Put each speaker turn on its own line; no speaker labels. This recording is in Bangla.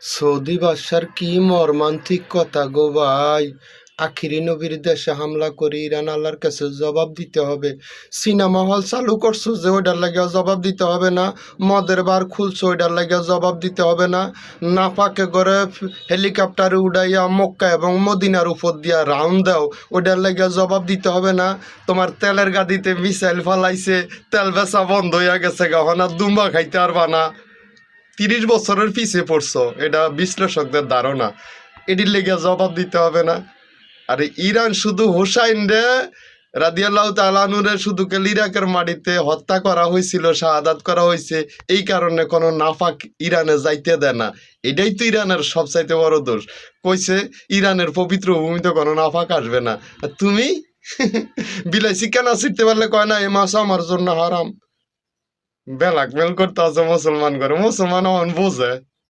সৌদি বাদশার কি মর্মান্তিক কথা গো ভাই। আখিরি নবীর দেশে হামলা করে ইরান আল্লাহর কাছে জবাব দিতে হবে। সিনেমা হল চালু করছো যে ওইটার লাগে জবাব দিতে হবে না? মদের বার খুলছো ওইটার লাগে জবাব দিতে হবে না? নাপাকে করে হেলিকপ্টারে উড়াইয়া মক্কা এবং মদিনার উপর দিয়া রাউন্ড দাও, ওইটার লাগে জবাব দিতে হবে না? তোমার তেলের গাদিতে মিসাইল ফালাইছে, তেল বেচা বন্ধ হইয়া গেছে, গহনা দুম্বা খাইতে পারবা না। 30 বছরের পিছিয়ে পড়ছো, এটা বিশ্লেষকদের ধারণা। এটির লেগে জবাব দিতে হবে না? আরে ইরান শুধু হুসাইন রে রাদিয়াল্লাহু তাআলা আনহুরে শুধু কেল ইরাকের মাটিতে হত্যা করা হয়েছিল, শাহাদাত করা হয়েছে, এই কারণে কোনো নাফাক ইরানে যাইতে দেয় না। এটাই তো ইরানের সবচাইতে বড় দোষ। কইছে ইরানের পবিত্র ভূমিতে কোনো নাফাক আসবে না। আর তুমি বিলাইছি কেন ছিটতে পারলে কয় না এই মাছ আমার জন্য হারাম। ব্ল্যাকমেল করতে আছে মুসলমান করে, মুসলমান অন বোঝে।